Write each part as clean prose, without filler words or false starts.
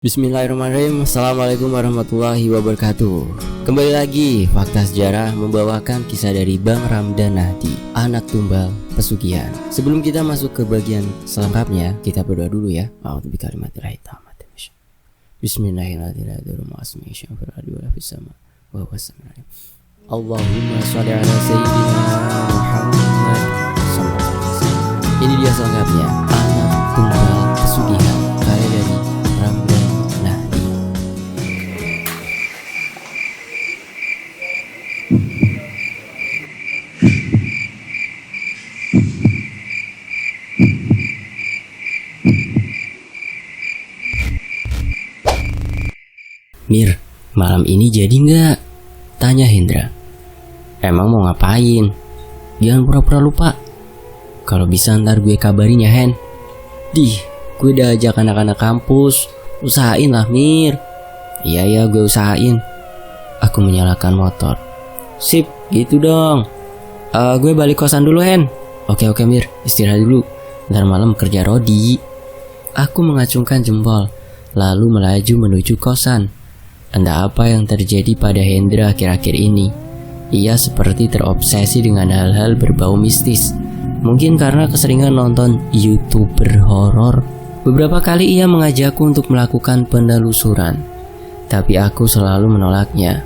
Bismillahirrahmanirrahim. Assalamualaikum warahmatullahi wabarakatuh. Kembali lagi Fakta Sejarah membawakan kisah dari Bang Ramdan Nahdi, anak tumbal pesugihan. Sebelum kita masuk ke bagian selengkapnya, kita berdoa dulu ya. Bismillahirrahmanirrahim. Allahumma sholli ala sayyidina Muhammad sallallahu alaihi wasallam. Ini dia selengkapnya, anak tumbal pesugihan karya dari Ramdan Nahdi. Mir, malam ini jadi nggak? Tanya Hendra. Emang mau ngapain? Jangan pura-pura lupa. Kalau bisa ntar gue kabarin ya Hen. Gue udah ajak anak-anak kampus. Usahain lah Mir. Iya gue usahain. Aku menyalakan motor. Sip, gitu dong. Gue balik kosan dulu Hen. Oke Mir, istirahat dulu. Ntar malam kerja rodi. Aku mengacungkan jempol, lalu melaju menuju kosan. Entah apa yang terjadi pada Hendra akhir-akhir ini. Ia seperti terobsesi dengan hal-hal berbau mistis. Mungkin karena keseringan nonton YouTuber horor. Beberapa kali ia mengajakku untuk melakukan penelusuran, tapi aku selalu menolaknya.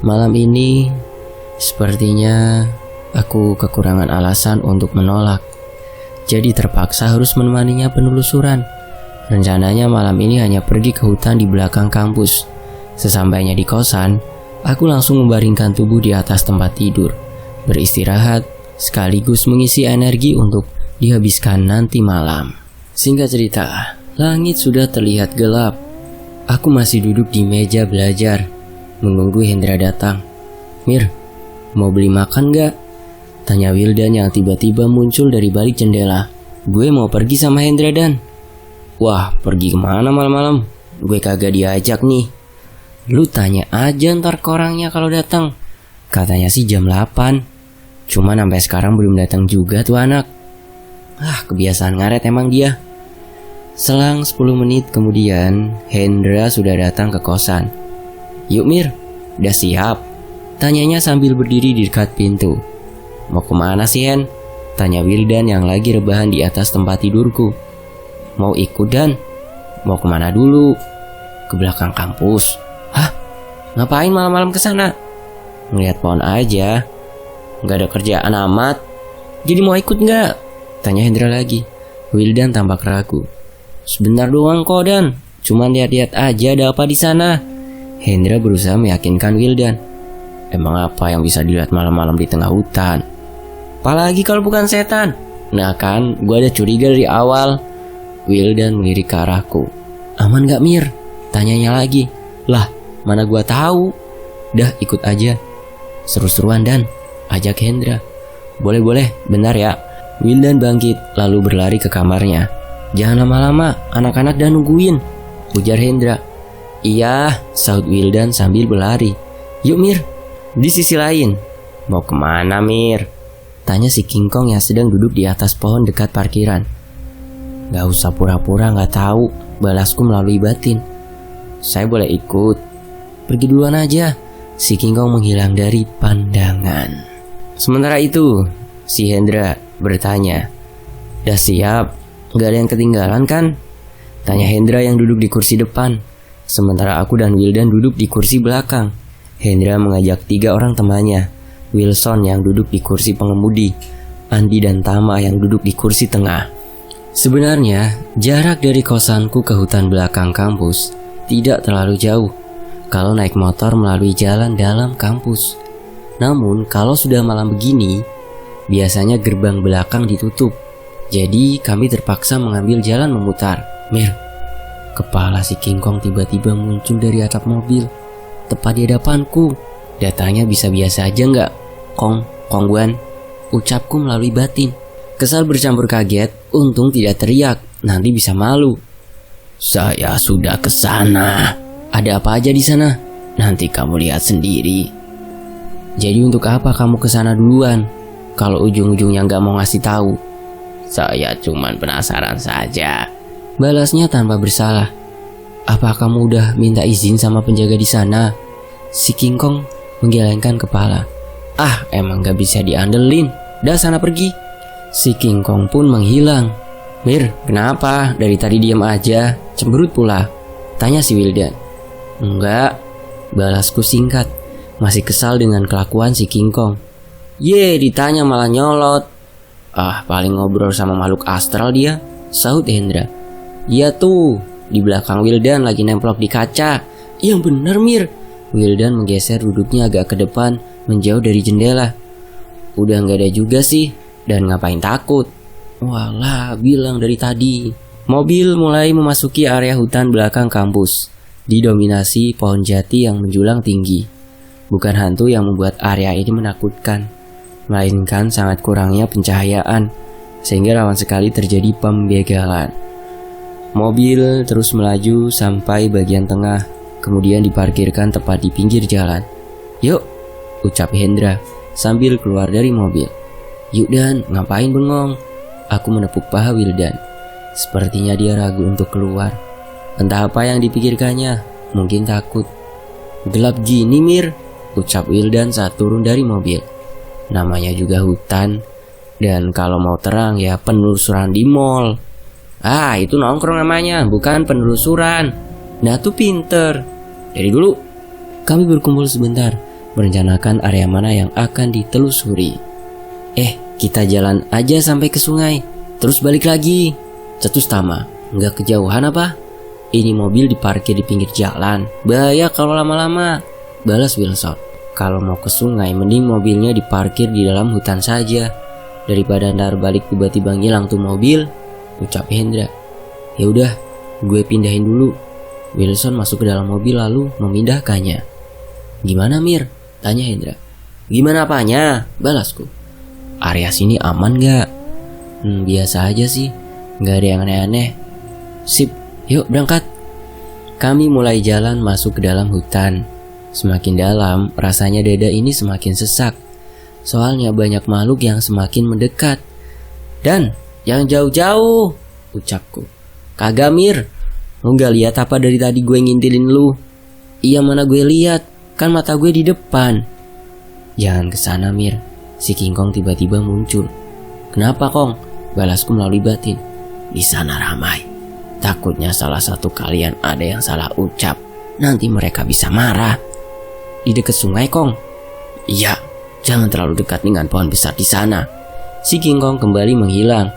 Malam ini sepertinya aku kekurangan alasan untuk menolak. Jadi terpaksa harus menemaninya penelusuran. Rencananya malam ini hanya pergi ke hutan di belakang kampus. Sesampainya di kosan, aku langsung membaringkan tubuh di atas tempat tidur, beristirahat sekaligus mengisi energi untuk dihabiskan nanti malam. Singkat cerita, langit sudah terlihat gelap. Aku masih duduk di meja belajar, menunggu Hendra datang. Mir, mau beli makan gak? Tanya Wildan yang tiba-tiba muncul dari balik jendela. Gue mau pergi sama Hendra Dan. Wah, pergi kemana malam-malam? Gue kagak diajak nih. Lu tanya aja ntar ke orangnya kalau datang. Katanya sih jam 8. Cuman sampai sekarang belum datang juga tuh anak. Kebiasaan ngaret emang dia. Selang 10 menit kemudian, Hendra sudah datang ke kosan. Yuk Mir, udah siap? Tanyanya sambil berdiri di dekat pintu. Mau kemana sih Hen? Tanya Wildan yang lagi rebahan di atas tempat tidurku. Mau ikut Dan? Mau kemana dulu? Ke belakang kampus. Ngapain malam-malam kesana? Ngeliat pohon aja. Gak ada kerjaan amat. Jadi mau ikut gak? Tanya Hendra lagi. Wildan tampak ragu. Sebentar doang kok Dan. Cuman lihat-lihat aja ada apa di sana. Hendra berusaha meyakinkan Wildan. Emang apa yang bisa dilihat malam-malam di tengah hutan? Apalagi kalau bukan setan. Nah kan, gue ada curiga dari awal. Wildan melirik ke arahku. Aman gak Mir? Tanyanya lagi. Lah, mana gua tahu. Dah ikut aja. Seru-seruan Dan, ajak Hendra. Boleh, bentar ya. Wildan bangkit lalu berlari ke kamarnya. Jangan lama-lama, anak-anak dah nungguin, ujar Hendra. Iya, sahut Wildan sambil berlari. Yuk Mir, di sisi lain. Mau kemana Mir? Tanya si King Kong yang sedang duduk di atas pohon dekat parkiran. Gak usah pura-pura gak tahu, balasku melalui batin. Saya boleh ikut. Pergi duluan aja. Si King Kong menghilang dari pandangan. Sementara itu, si Hendra bertanya. Udah siap? Gak ada yang ketinggalan kan? Tanya Hendra yang duduk di kursi depan. Sementara aku dan Wildan duduk di kursi belakang. Hendra mengajak 3 orang temannya. Wilson yang duduk di kursi pengemudi, Andi dan Tama yang duduk di kursi tengah. Sebenarnya, jarak dari kosanku ke hutan belakang kampus tidak terlalu jauh kalau naik motor melalui jalan dalam kampus. Namun kalau sudah malam begini, biasanya gerbang belakang ditutup. Jadi kami terpaksa mengambil jalan memutar. Mir, kepala si King Kong tiba-tiba muncul dari atap mobil, tepat di hadapanku. Datanya bisa biasa aja nggak? Kongguan, ucapku melalui batin. Kesal bercampur kaget, untung tidak teriak, nanti bisa malu. Saya sudah ke sana. Ada apa aja di sana? Nanti kamu lihat sendiri. Jadi untuk apa kamu ke sana duluan? Kalau ujung-ujungnya nggak mau ngasih tahu. Saya cuman penasaran saja. Balasnya tanpa bersalah. Apa kamu udah minta izin sama penjaga di sana? Si King Kong menggelengkan kepala. Ah, emang gak bisa diandelin. Dah sana pergi. Si King Kong pun menghilang. Mir, kenapa? Dari tadi diam aja. Cemberut pula, tanya si Wildan. Enggak, balasku singkat. Masih kesal dengan kelakuan si King Kong. Ye, ditanya malah nyolot. Ah, paling ngobrol sama makhluk astral dia, sahut Hendra. Iya tuh, di belakang Wildan lagi nemplok di kaca. Yang bener, Mir. Wildan menggeser duduknya agak ke depan, menjauh dari jendela. Udah gak ada juga sih, dan ngapain takut? Walah, bilang dari tadi. Mobil mulai memasuki area hutan belakang kampus, didominasi pohon jati yang menjulang tinggi. Bukan hantu yang membuat area ini menakutkan, melainkan sangat kurangnya pencahayaan, sehingga rawan sekali terjadi pembegalan. Mobil terus melaju sampai bagian tengah, kemudian diparkirkan tepat di pinggir jalan. Yuk, ucap Hendra sambil keluar dari mobil. Yuk Dan, ngapain bengong? Aku menepuk paha Wildan. Sepertinya dia ragu untuk keluar. Entah apa yang dipikirkannya, mungkin takut. Gelap gini Mir, ucap Wildan saat turun dari mobil. Namanya juga hutan, dan kalau mau terang ya penelusuran di mall. Ah, itu nongkrong namanya, bukan penelusuran. Nah tuh pinter. Dari dulu kami berkumpul sebentar, merencanakan area mana yang akan ditelusuri. Kita jalan aja sampai ke sungai, terus balik lagi. Cetus Tama, nggak kejauhan apa? Ini mobil diparkir di pinggir jalan, bahaya kalau lama-lama, balas Wilson. Kalau mau ke sungai, mending mobilnya diparkir di dalam hutan saja, daripada ntar balik tiba-tiba ngilang tuh mobil, ucap Hendra. Ya udah, gue pindahin dulu. Wilson masuk ke dalam mobil lalu memindahkannya. Gimana Mir? Tanya Hendra. Gimana apanya? Balasku. Area sini aman gak? Biasa aja sih, gak ada yang aneh-aneh. Sip, yuk berangkat. Kami mulai jalan masuk ke dalam hutan. Semakin dalam, rasanya dada ini semakin sesak. Soalnya banyak makhluk yang semakin mendekat. Dan, yang jauh-jauh, ucapku. Kagak Mir, lu gak lihat apa dari tadi gue ngintilin lu? Iya mana gue lihat, kan mata gue di depan. Jangan kesana Mir, si King Kong tiba-tiba muncul. Kenapa Kong? Balasku melalui batin. Di sana ramai. Takutnya salah satu kalian ada yang salah ucap. Nanti mereka bisa marah. Di dekat sungai Kong? Iya, jangan terlalu dekat dengan pohon besar di sana. Si King Kong kembali menghilang.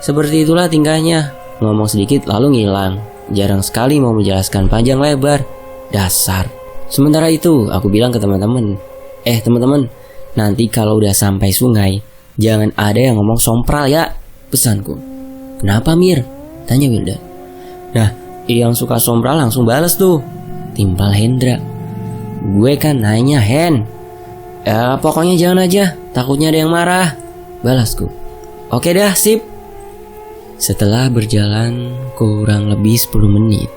Seperti itulah tingkahnya. Ngomong sedikit lalu ngilang. Jarang sekali mau menjelaskan panjang lebar. Dasar. Sementara itu aku bilang ke teman-teman. Teman-teman, nanti kalau udah sampai sungai, jangan ada yang ngomong sompral ya, pesanku. Kenapa Mir? Tanya Wilda. Nah, yang suka sompral langsung balas tuh, timpal Hendra. Gue kan nanya Hen. Pokoknya jangan aja, takutnya ada yang marah, balasku. Oke dah, sip. Setelah berjalan kurang lebih 10 menit,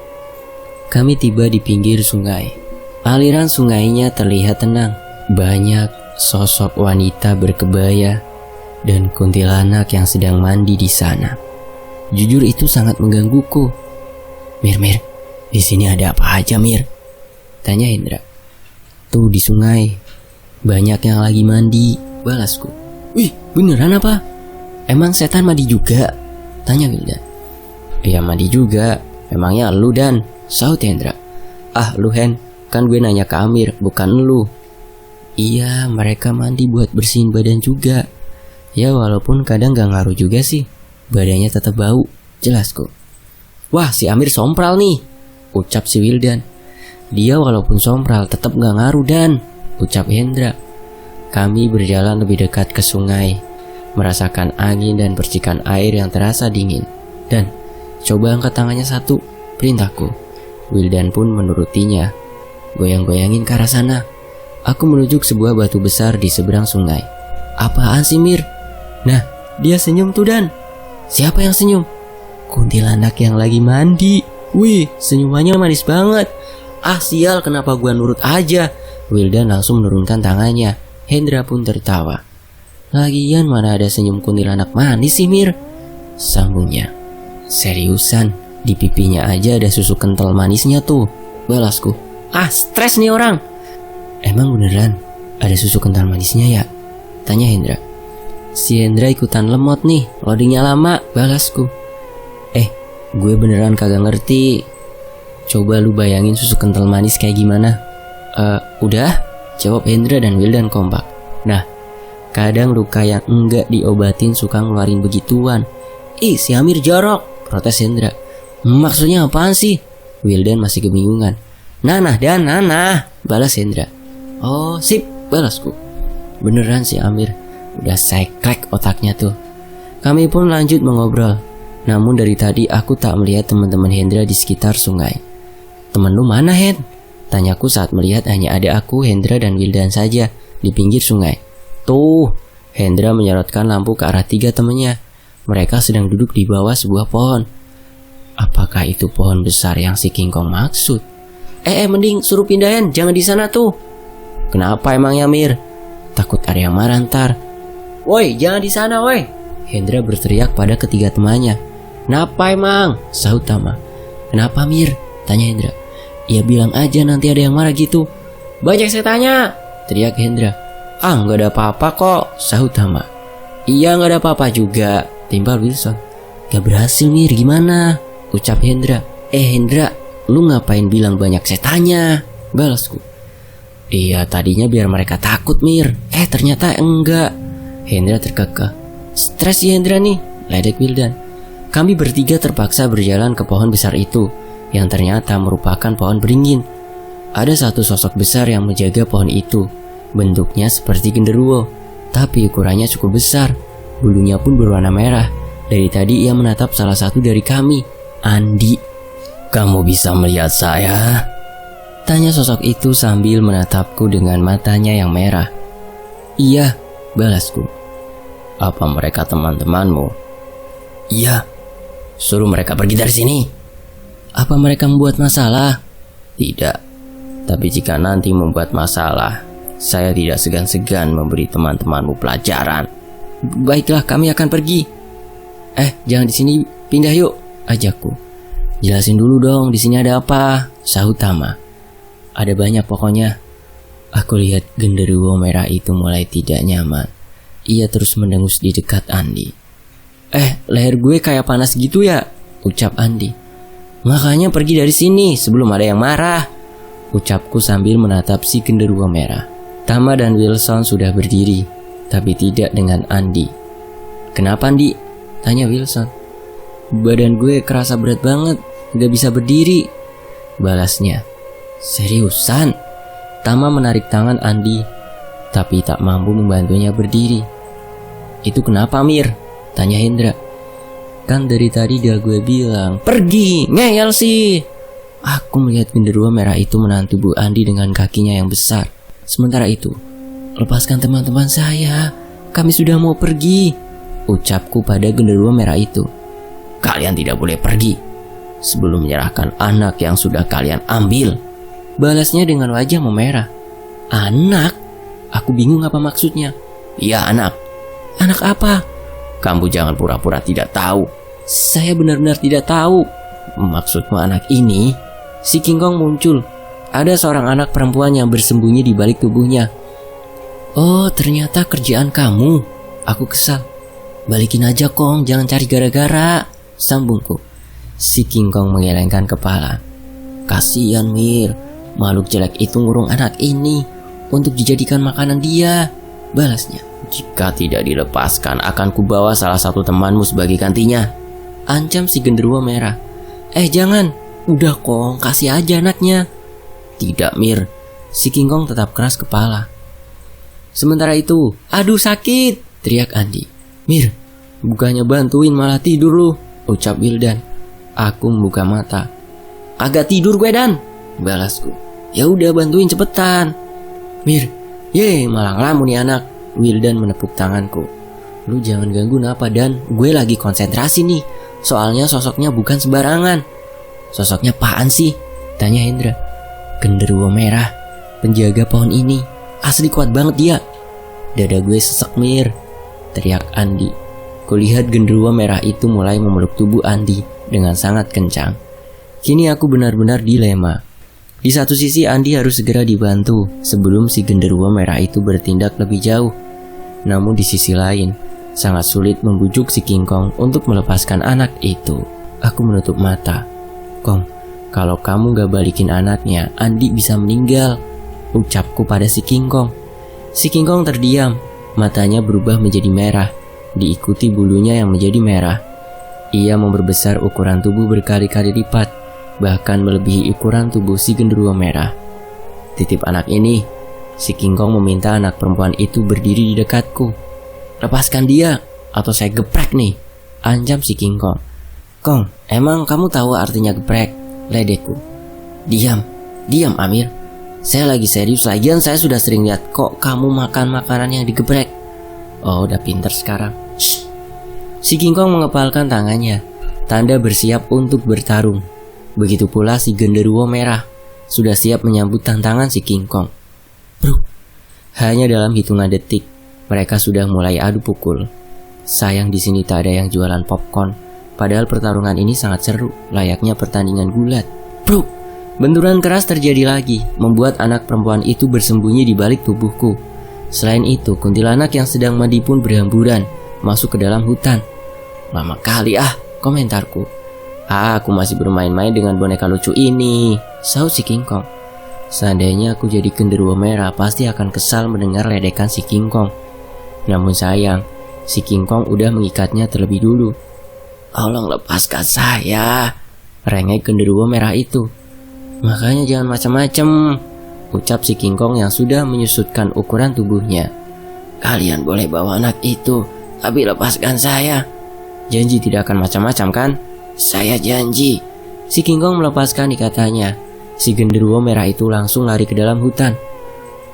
kami tiba di pinggir sungai. Aliran sungainya terlihat tenang. Banyak sosok wanita berkebaya dan kuntilanak yang sedang mandi di sana. Jujur itu sangat menggangguku. Mir, di sini ada apa aja Mir? Tanya Hendra. Tuh di sungai, banyak yang lagi mandi, balasku. Wih, beneran apa? Emang setan mandi juga? Tanya Wilda. Iya mandi juga, emangnya lu Dan, sahut Hendra. Ah lu Hen, kan gue nanya ke Amir, bukan lu. Iya, mereka mandi buat bersihin badan juga. Ya walaupun kadang gak ngaruh juga sih, badannya tetap bau, jelasku. Wah si Amir sompral nih, ucap si Wildan. Dia walaupun sompral tetap gak ngaruh Dan, ucap Hendra. Kami berjalan lebih dekat ke sungai, merasakan angin dan percikan air yang terasa dingin. Dan coba angkat tangannya satu, perintahku. Wildan pun menurutinya. Goyang-goyangin ke arah sana. Aku menunjuk sebuah batu besar di seberang sungai. Apaan sih Mir? Nah, dia senyum tuh Dan. Siapa yang senyum? Kuntilanak yang lagi mandi. Wih, senyumannya manis banget. Ah sial, kenapa gua nurut aja? Wildan langsung menurunkan tangannya. Hendra pun tertawa. Lagian mana ada senyum kuntilanak manis sih Mir? Sambungnya. Seriusan, Di pipinya aja ada susu kental manisnya tuh, balasku. Ah, stres nih orang. Emang beneran ada susu kental manisnya ya? Tanya Hendra. Si Hendra ikutan lemot nih, loadingnya lama, balasku. Gue beneran kagak ngerti. Coba lu bayangin susu kental manis kayak gimana? Udah? Jawab Hendra dan Wildan kompak. Nah, kadang luka yang enggak diobatin suka ngeluarin begituan. Si Amir jorok, protes Hendra. Maksudnya apaan sih? Wildan masih kebingungan. Nanah, balas Hendra. Oh, sip, balasku. Beneran si Amir, udah sekrek otaknya tuh. Kami pun lanjut mengobrol. Namun dari tadi aku tak melihat teman-teman Hendra di sekitar sungai. Temen lu mana, Hen? Tanyaku saat melihat hanya ada aku, Hendra dan Wildan saja di pinggir sungai. Tuh, Hendra menyorotkan lampu ke arah 3 temannya. Mereka sedang duduk di bawah sebuah pohon. Apakah itu pohon besar yang si King Kong maksud? Mending suruh pindahin, jangan di sana tuh. Kenapa emangnya, Mir? Takut ada yang marah ntar. Woi, jangan di sana, woi. Hendra berteriak pada ketiga temannya. Kenapa emang? Sahut Tama. Kenapa, Mir? Tanya Hendra. Ya bilang aja nanti ada yang marah gitu. Banyak saya tanya, teriak Hendra. Nggak ada apa-apa kok, sahut Tama. Iya, nggak ada apa-apa juga, timpal Wilson. Gak berhasil, Mir, gimana? Ucap Hendra. Hendra, lu ngapain bilang banyak saya tanya? Balasku. Iya, tadinya biar mereka takut, Mir. Ternyata enggak. Hendra terkekeh. Stres si Hendra nih, ledek Wildan. Kami bertiga terpaksa berjalan ke pohon besar itu, yang ternyata merupakan pohon beringin. Ada satu sosok besar yang menjaga pohon itu. Bentuknya seperti genderuwo, tapi ukurannya cukup besar. Bulunya pun berwarna merah. Dari tadi ia menatap salah satu dari kami, Andi. Kamu bisa melihat saya? Tanya sosok itu sambil menatapku dengan matanya yang merah. Iya, balasku. Apa mereka teman-temanmu? Iya. Suruh mereka pergi dari sini. Apa mereka membuat masalah? Tidak. Tapi jika nanti membuat masalah, saya tidak segan-segan memberi teman-temanmu pelajaran. Baiklah, kami akan pergi. Jangan di sini, pindah yuk, ajakku. Jelasin dulu dong, di sini ada apa? Sahut Tama. Ada banyak pokoknya. Aku lihat genderuwo merah itu mulai tidak nyaman. Ia terus mendengus di dekat Andi. Leher gue kayak panas gitu ya, ucap Andi. Makanya pergi dari sini sebelum ada yang marah, ucapku sambil menatap si genderuwo merah. Tama dan Wilson sudah berdiri, tapi tidak dengan Andi. Kenapa, Andi? Tanya Wilson. Badan gue kerasa berat banget, gak bisa berdiri, balasnya. Seriusan? Tama menarik tangan Andi, tapi tak mampu membantunya berdiri. Itu kenapa, Mir? Tanya Hendra. Kan dari tadi dia gue bilang, pergi, ngeyel sih. Aku melihat genderuwo merah itu menahan tubuh Andi dengan kakinya yang besar. Sementara itu, lepaskan teman-teman saya, kami sudah mau pergi, ucapku pada genderuwo merah itu. Kalian tidak boleh pergi sebelum menyerahkan anak yang sudah kalian ambil, balasnya dengan wajah memerah. Anak? Aku bingung apa maksudnya. Iya, anak. Anak apa? Kamu jangan pura-pura tidak tahu. Saya benar-benar tidak tahu. Maksudmu anak ini? Si King Kong muncul. Ada seorang anak perempuan yang bersembunyi di balik tubuhnya. Oh, ternyata kerjaan kamu. Aku kesal. Balikin aja, Kong, jangan cari gara-gara, sambungku. Si King Kong menggelengkan kepala. Kasihan, Mir. Makhluk jelek itu ngurung anak ini untuk dijadikan makanan dia, balasnya. Jika tidak dilepaskan, akan kubawa salah satu temanmu sebagai gantinya, ancam si genderuwo merah. Jangan, udah Kong, kasih aja anaknya. Tidak, Mir. Si King Kong tetap keras kepala. Sementara itu, aduh sakit, teriak Andi. Mir, bukannya bantuin malah tidur lu, ucap Wildan. Aku membuka mata. Agak tidur gue, Dan, balasku. Ya udah bantuin cepetan. Mir, malah ngelamun nih anak. Wildan menepuk tanganku. Lu jangan ganggu Napa, Dan, gue lagi konsentrasi nih. Soalnya sosoknya bukan sembarangan. Sosoknya apaan sih? Tanya Hendra. Genderuwo merah, penjaga pohon ini. Asli kuat banget dia. Dada gue sesek, Mir, teriak Andi. Kulihat genderuwo merah itu mulai memeluk tubuh Andi dengan sangat kencang. Kini aku benar-benar dilema. Di satu sisi Andi harus segera dibantu sebelum si genderuwo merah itu bertindak lebih jauh. Namun di sisi lain, sangat sulit membujuk si King Kong untuk melepaskan anak itu. Aku menutup mata. Kong, kalau kamu gak balikin anaknya, Andi bisa meninggal, ucapku pada si King Kong. Si King Kong terdiam, matanya berubah menjadi merah, diikuti bulunya yang menjadi merah. Ia memperbesar ukuran tubuh berkali-kali lipat, bahkan melebihi ukuran tubuh si genderuwo merah. Titip anak ini, si King Kong meminta anak perempuan itu berdiri di dekatku. Lepaskan dia, atau saya geprek nih, ancam si King Kong. Kong, emang kamu tahu artinya geprek? Ledekku. Diam Amir. Saya lagi serius, lagian saya sudah sering lihat kok kamu makan makanan yang digeprek. Oh, udah pinter sekarang. Shh. Si King Kong mengepalkan tangannya, tanda bersiap untuk bertarung. Begitu pula si genderuwo merah, sudah siap menyambut tantangan si King Kong. Bro, hanya dalam hitungan detik, mereka sudah mulai adu pukul. Sayang di sini tak ada yang jualan popcorn, padahal pertarungan ini sangat seru, layaknya pertandingan gulat. Bro! Benturan keras terjadi lagi, membuat anak perempuan itu bersembunyi di balik tubuhku. Selain itu, kuntilanak yang sedang mandi pun berhamburan masuk ke dalam hutan. Lama kali komentarku. Aku masih bermain-main dengan boneka lucu ini, sahut si King Kong. Seandainya aku jadi genderuwo merah, pasti akan kesal mendengar ledekan si King Kong. Namun sayang, si King Kong udah mengikatnya terlebih dulu. Tolong lepaskan saya, rengek genderuwo merah itu. Makanya jangan macam-macam, ucap si King Kong yang sudah menyusutkan ukuran tubuhnya. Kalian boleh bawa anak itu, tapi lepaskan saya. Janji tidak akan macam-macam kan? Saya janji. Si King Kong melepaskan ikatannya. Si genderuwo merah itu langsung lari ke dalam hutan.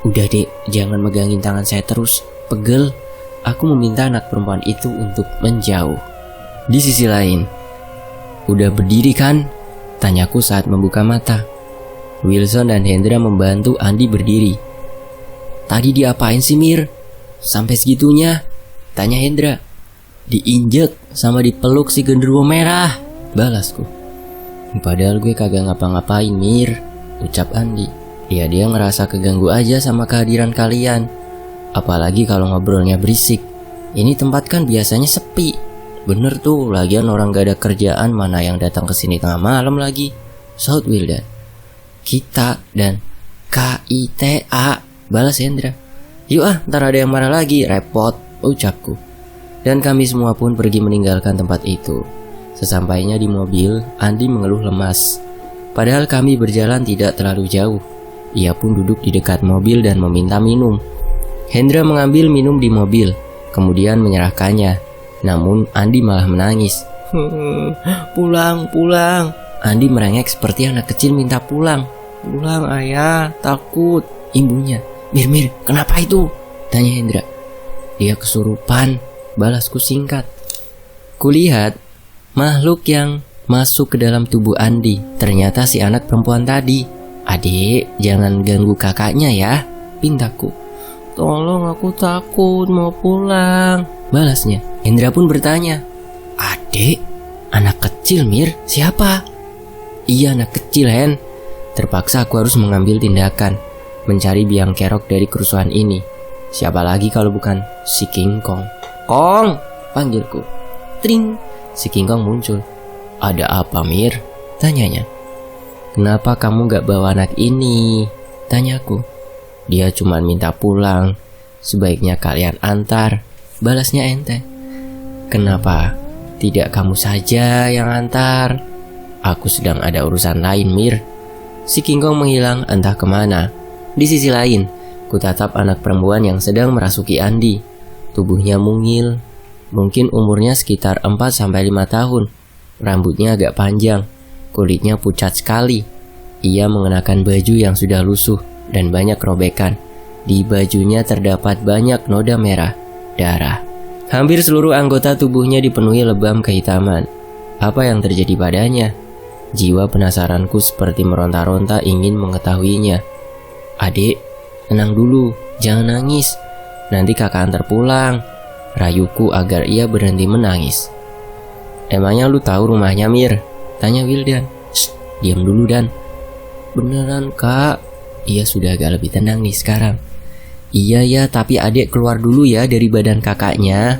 Udah dek, jangan megangin tangan saya terus, pegel. Aku meminta anak perempuan itu untuk menjauh. Di sisi lain, udah berdiri kan? Tanyaku saat membuka mata. Wilson dan Hendra membantu Andi berdiri. Tadi diapain sih Mir? Sampai segitunya? Tanya Hendra. Diinjek sama dipeluk si genderuwo merah, balasku. Padahal gue kagak ngapa-ngapain Mir, ucap Andi. Ya dia ngerasa keganggu aja sama kehadiran kalian. Apalagi kalau ngobrolnya berisik. Ini tempat kan biasanya sepi. Bener tuh, lagian orang gak ada kerjaan, mana yang datang ke sini tengah malam lagi, sahut Wildan. Kita dan KITA, balas Hendra. Yuk ntar ada yang marah lagi, repot, ucapku. Dan kami semua pun pergi meninggalkan tempat itu. Sesampainya di mobil, Andi mengeluh lemas. Padahal kami berjalan tidak terlalu jauh. Ia pun duduk di dekat mobil dan meminta minum. Hendra mengambil minum di mobil, kemudian menyerahkannya. Namun Andi malah menangis. Pulang. Andi merengek seperti anak kecil minta pulang. Pulang ayah, takut, ibunya. Mir, kenapa itu? Tanya Hendra. Dia kesurupan, balasku singkat. Kulihat makhluk yang masuk ke dalam tubuh Andi. Ternyata si anak perempuan tadi. Adik, jangan ganggu kakaknya ya, pintaku. Tolong, aku takut, mau pulang, balasnya. Hendra pun bertanya. Adik? Anak kecil Mir? Siapa? Iya anak kecil Hen. Terpaksa aku harus mengambil tindakan, mencari biang kerok dari kerusuhan ini. Siapa lagi kalau bukan si King Kong. Kong, panggilku. Tring, si King Kong muncul. Ada apa Mir? Tanyanya. Kenapa kamu gak bawa anak ini? Tanyaku. Dia cuma minta pulang. Sebaiknya kalian antar, balasnya ente. Kenapa tidak kamu saja yang antar? Aku sedang ada urusan lain Mir. Si King Kong menghilang entah kemana. Di sisi lain, kutatap anak perempuan yang sedang merasuki Andi. Tubuhnya mungil, mungkin umurnya sekitar 4-5 tahun. Rambutnya agak panjang, kulitnya pucat sekali. Ia mengenakan baju yang sudah lusuh dan banyak robekan. Di bajunya terdapat banyak noda merah, darah. Hampir seluruh anggota tubuhnya dipenuhi lebam kehitaman. Apa yang terjadi padanya? Jiwa penasaranku seperti meronta-ronta ingin mengetahuinya. Adik, tenang dulu, jangan nangis. Nanti kakak antar pulang, rayuku agar ia berhenti menangis. Emangnya lu tahu rumahnya Mir? Tanya Wildan. Shh, diam dulu Dan. Beneran kak? Ia sudah agak lebih tenang nih sekarang. Iya ya, tapi adik keluar dulu ya dari badan kakaknya.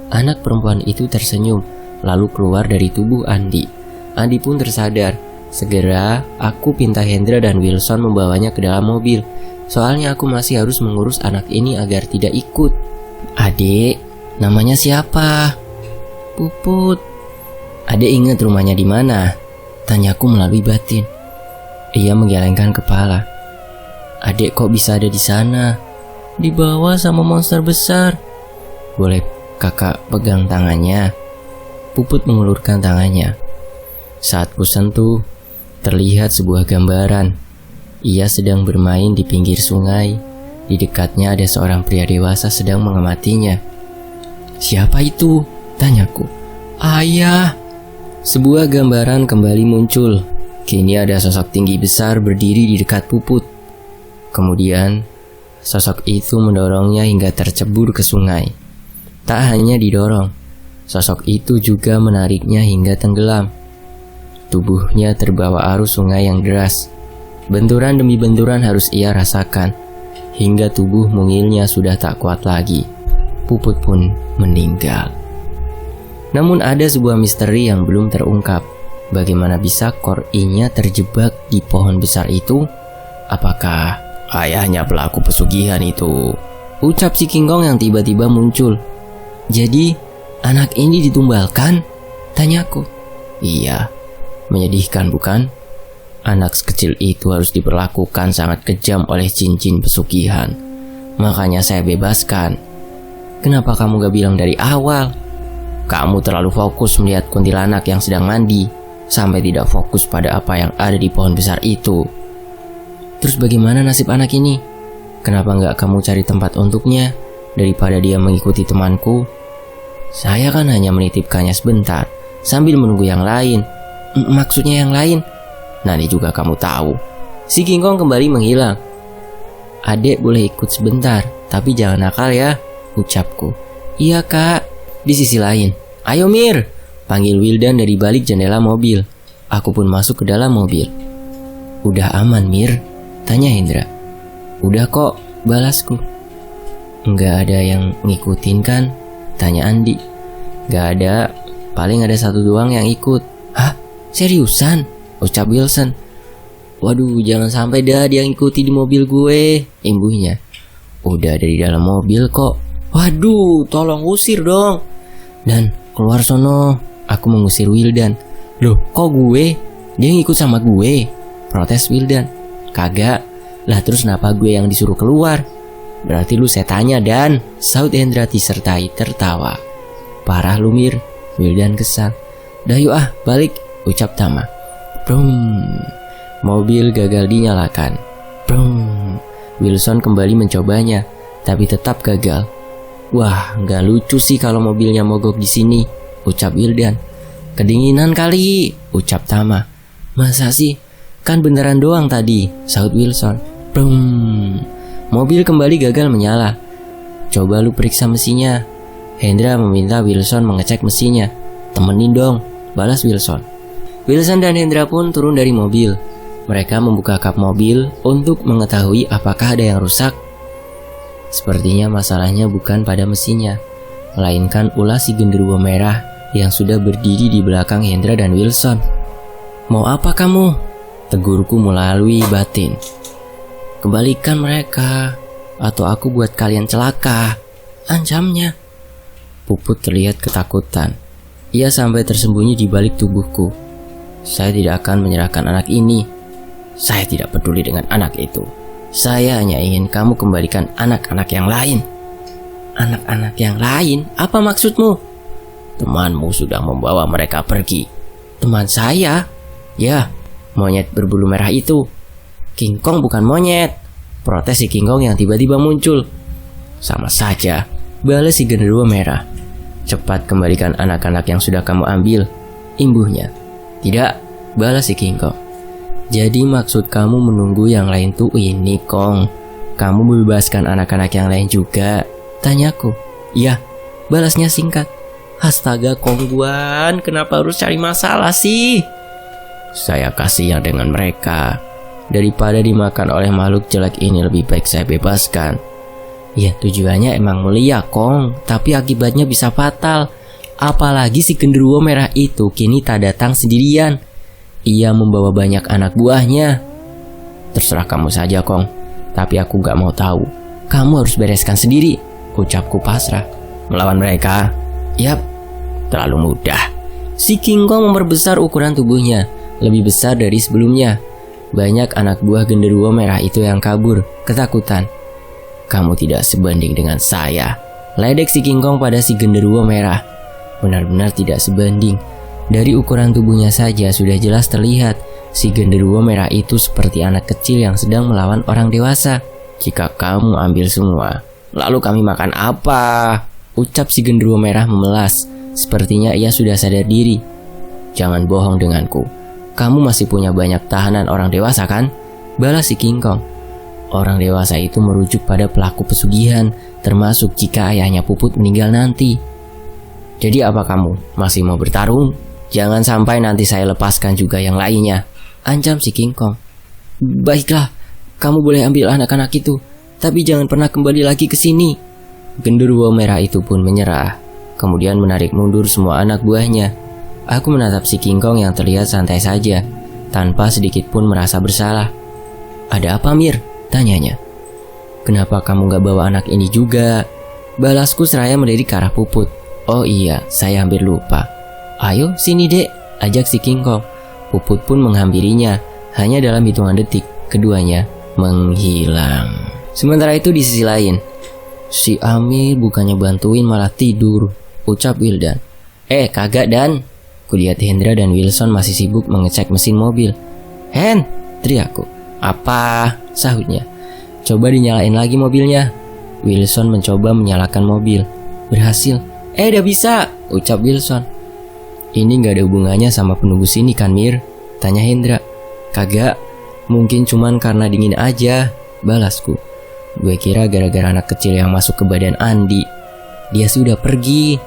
Anak perempuan itu tersenyum, lalu keluar dari tubuh Andi. Andi pun tersadar. Segera aku pinta Hendra dan Wilson membawanya ke dalam mobil. Soalnya aku masih harus mengurus anak ini agar tidak ikut. Adik, namanya siapa? Puput. Adik ingat rumahnya di mana? Tanyaku melalui batin. Ia menggelengkan kepala. Adik kok bisa ada di sana? Dibawa sama monster besar. Boleh kakak pegang tangannya? Puput mengulurkan tangannya. Saat ku sentuh, terlihat sebuah gambaran. Ia sedang bermain di pinggir sungai. Di dekatnya ada seorang pria dewasa sedang mengamatinya. Siapa itu? Tanyaku. Ayah. Sebuah gambaran kembali muncul. Kini ada sosok tinggi besar berdiri di dekat Puput. Kemudian, sosok itu mendorongnya hingga tercebur ke sungai. Tak hanya didorong, sosok itu juga menariknya hingga tenggelam. Tubuhnya terbawa arus sungai yang deras. Benturan demi benturan harus ia rasakan, hingga tubuh mungilnya sudah tak kuat lagi. Puput pun meninggal. Namun ada sebuah misteri yang belum terungkap. Bagaimana bisa Kor-i-nya terjebak di pohon besar itu? Apakah ayahnya pelaku pesugihan itu? Ucap si King Kong yang tiba-tiba muncul. Jadi, anak ini ditumbalkan? Tanyaku. Iya, menyedihkan bukan? Anak sekecil itu harus diperlakukan sangat kejam oleh jin-jin pesugihan. Makanya saya bebaskan. Kenapa kamu gak bilang dari awal? Kamu terlalu fokus melihat kuntilanak yang sedang mandi, sampai tidak fokus pada apa yang ada di pohon besar itu. Terus bagaimana nasib anak ini? Kenapa nggak kamu cari tempat untuknya, daripada dia mengikuti temanku? Saya kan hanya menitipkannya sebentar, sambil menunggu yang lain. Maksudnya yang lain? Nanti juga kamu tahu. Si King Kong kembali menghilang. Adek boleh ikut sebentar, tapi jangan nakal ya, ucapku. Iya kak. Di sisi lain, ayo Mir, panggil Wildan dari balik jendela mobil. Aku pun masuk ke dalam mobil. Udah aman Mir? Tanya Hendra. Udah kok, balasku. Nggak ada yang ngikutin kan? Tanya Andi. Nggak ada, paling ada satu doang yang ikut. Hah? Seriusan? Ucap Wilson. Waduh, jangan sampai dah dia ngikuti di mobil gue, imbuhnya. Udah dari dalam mobil kok. Waduh, tolong usir dong. Dan keluar sono, aku mengusir Wildan. Loh, kok gue? Dia ngikut sama gue, protes Wildan. Kagak, lah terus kenapa gue yang disuruh keluar? Berarti lu setannya Dan, saut Hendra disertai tertawa. Parah lu Mir, Wildan kesal. Dah yuk ah, balik, ucap Tama. Brum, mobil gagal dinyalakan. Brum, Wilson kembali mencobanya, tapi tetap gagal. Wah, nggak lucu sih kalau mobilnya mogok di sini, ucap Wildan. Kedinginan kali, ucap Tama. Masa sih? Kan beneran doang tadi, saut Wilson. Brum, mobil kembali gagal menyala. Coba lu periksa mesinnya. Hendra meminta Wilson mengecek mesinnya. Temenin dong, balas Wilson. Wilson dan Hendra pun turun dari mobil. Mereka membuka kap mobil untuk mengetahui apakah ada yang rusak. Sepertinya masalahnya bukan pada mesinnya, melainkan ulah si genderuwo merah yang sudah berdiri di belakang Hendra dan Wilson. Mau apa kamu? Tegurku melalui batin. Kembalikan mereka, atau aku buat kalian celaka, ancamnya. Puput terlihat ketakutan. Ia sampai tersembunyi di balik tubuhku. Saya tidak akan menyerahkan anak ini. Saya tidak peduli dengan anak itu. Saya hanya ingin kamu kembalikan anak-anak yang lain. Anak-anak yang lain? Apa maksudmu? Temanmu sudah membawa mereka pergi. Teman saya? Ya, monyet berbulu merah itu. King Kong bukan monyet, protes si King Kong yang tiba-tiba muncul. Sama saja, balas si genderuwo merah. Cepat kembalikan anak-anak yang sudah kamu ambil, imbuhnya. Tidak, balas si King Kong. Jadi maksud kamu menunggu yang lain tuh ini Kong. Kamu membebaskan anak-anak yang lain juga, tanyaku. Iya, balasnya singkat. Astaga Kongguan, kenapa harus cari masalah sih? Saya kasihan dengan mereka. Daripada dimakan oleh makhluk jelek ini, lebih baik saya bebaskan. Ya tujuannya emang mulia Kong, tapi akibatnya bisa fatal. Apalagi si genderuwo merah itu kini tak datang sendirian. Ia membawa banyak anak buahnya. Terserah kamu saja Kong, tapi aku gak mau tahu. Kamu harus bereskan sendiri, ucapku pasrah. Melawan mereka? Yap, terlalu mudah. Si King Kong memperbesar ukuran tubuhnya, lebih besar dari sebelumnya. Banyak anak buah genderuwo merah itu yang kabur, ketakutan. Kamu tidak sebanding dengan saya, ledek si King Kong pada si genderuwo merah. Benar-benar tidak sebanding. Dari ukuran tubuhnya saja sudah jelas terlihat si genderuwo merah itu seperti anak kecil yang sedang melawan orang dewasa. Jika kamu ambil semua, lalu kami makan apa? Ucap si genderuwo merah memelas. Sepertinya ia sudah sadar diri. Jangan bohong denganku. Kamu masih punya banyak tahanan orang dewasa kan? Balas si King Kong. Orang dewasa itu merujuk pada pelaku pesugihan, termasuk jika ayahnya Puput meninggal nanti. Jadi apa kamu? Masih mau bertarung? Jangan sampai nanti saya lepaskan juga yang lainnya, ancam si King Kong. Baiklah, kamu boleh ambil anak-anak itu, tapi jangan pernah kembali lagi ke sini. Genderuwo merah itu pun menyerah, kemudian menarik mundur semua anak buahnya. Aku menatap si King Kong yang terlihat santai saja, tanpa sedikit pun merasa bersalah. Ada apa Mir? Tanyanya. Kenapa kamu gak bawa anak ini juga? Balasku seraya melirik ke arah Puput. Oh iya, saya hampir lupa. Ayo sini dek, ajak si King Kong. Puput pun menghampirinya. Hanya dalam hitungan detik, keduanya menghilang. Sementara itu di sisi lain, si Amir bukannya bantuin malah tidur, ucap Wildan. Kagak Dan. Kulihat Hendra dan Wilson masih sibuk mengecek mesin mobil. Hen, teriakku. Apa? Sahutnya. Coba dinyalain lagi mobilnya. Wilson mencoba menyalakan mobil. Berhasil. Udah bisa, ucap Wilson. Ini gak ada hubungannya sama penunggu sini kan Mir? Tanya Hendra. Kagak, mungkin cuman karena dingin aja, balasku. Gue kira gara-gara anak kecil yang masuk ke badan Andi. Dia sudah pergi.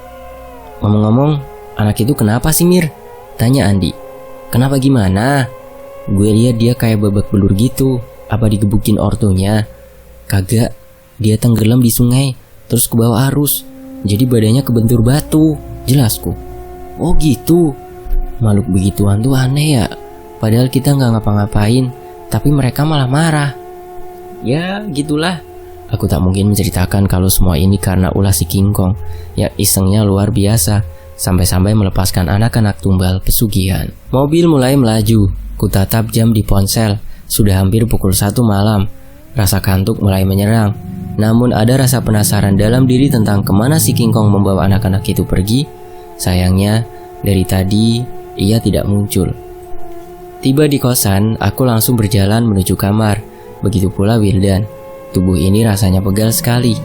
Ngomong-ngomong, anak itu kenapa sih Mir? Tanya Andi. Kenapa gimana? Gue lihat dia kayak babak belur gitu. Apa digebukin ortunya? Kagak, dia tenggelam di sungai, terus ke bawah arus. Jadi badannya kebentur batu, jelasku. Oh gitu. Makhluk begituan tuh aneh ya. Padahal kita gak ngapa-ngapain, tapi mereka malah marah. Ya gitulah. Aku tak mungkin menceritakan kalau semua ini karena ulah si King Kong yang isengnya luar biasa, sampai-sampai melepaskan anak-anak tumbal pesugihan. Mobil mulai melaju. Kutatap jam di ponsel. Sudah hampir pukul 1 malam. Rasa kantuk mulai menyerang. Namun ada rasa penasaran dalam diri tentang kemana si King Kong membawa anak-anak itu pergi. Sayangnya, dari tadi ia tidak muncul. Tiba di kosan, aku langsung berjalan menuju kamar. Begitu pula Wildan. Tubuh ini rasanya pegal sekali.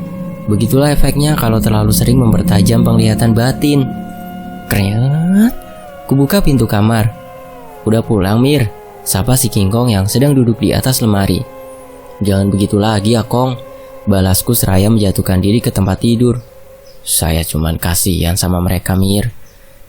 Begitulah efeknya kalau terlalu sering mempertajam penglihatan batin. Kreat. Kubuka pintu kamar. Udah pulang Mir, sapa si King Kong yang sedang duduk di atas lemari. Jangan begitu lagi ya Kong, balasku seraya menjatuhkan diri ke tempat tidur. Saya cuman kasihan sama mereka Mir.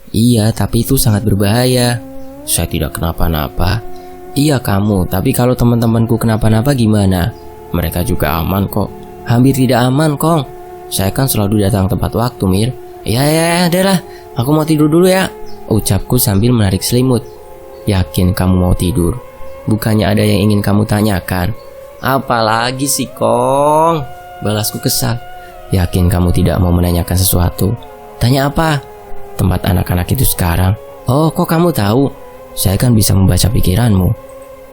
Iya, tapi itu sangat berbahaya. Saya tidak kenapa-napa. Iya kamu, tapi kalau teman-temanku kenapa-napa gimana? Mereka juga aman kok. Hampir tidak aman Kong. Saya kan selalu datang tepat waktu Mir. Ya, adalah. Aku mau tidur dulu ya, ucapku sambil menarik selimut. Yakin kamu mau tidur? Bukannya ada yang ingin kamu tanyakan? Apalagi sih Kong? Balasku kesal. Yakin kamu tidak mau menanyakan sesuatu? Tanya apa? Tempat anak-anak itu sekarang. Oh, kok kamu tahu? Saya kan bisa membaca pikiranmu.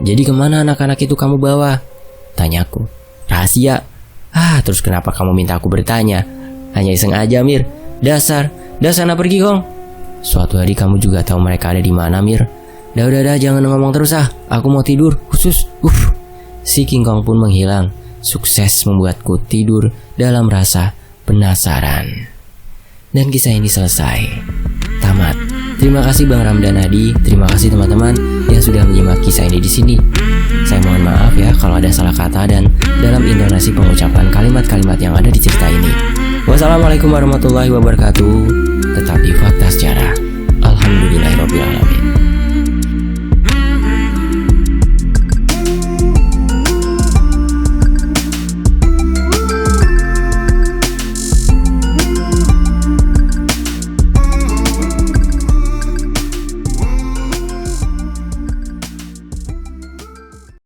Jadi kemana anak-anak itu kamu bawa? Tanyaku. Rahasia. Terus kenapa kamu minta aku bertanya? Hanya iseng aja Mir. Dasar sana pergi Kong. Suatu hari kamu juga tahu mereka ada di mana Mir. Udah, jangan ngomong terus Aku mau tidur, khusus. Si King Kong pun menghilang. Sukses membuatku tidur dalam rasa penasaran. Dan kisah ini selesai. Tamat. Terima kasih Bang Ram dan Adi. Terima kasih teman-teman yang sudah menyimak kisah ini di sini. Saya mohon maaf ya kalau ada salah kata dan dalam intonasi pengucapan kalimat-kalimat yang ada di cerita ini. Wassalamualaikum warahmatullahi wabarakatuh. Tetap di Fakta Sejarah. Alhamdulillahirobbilalamin.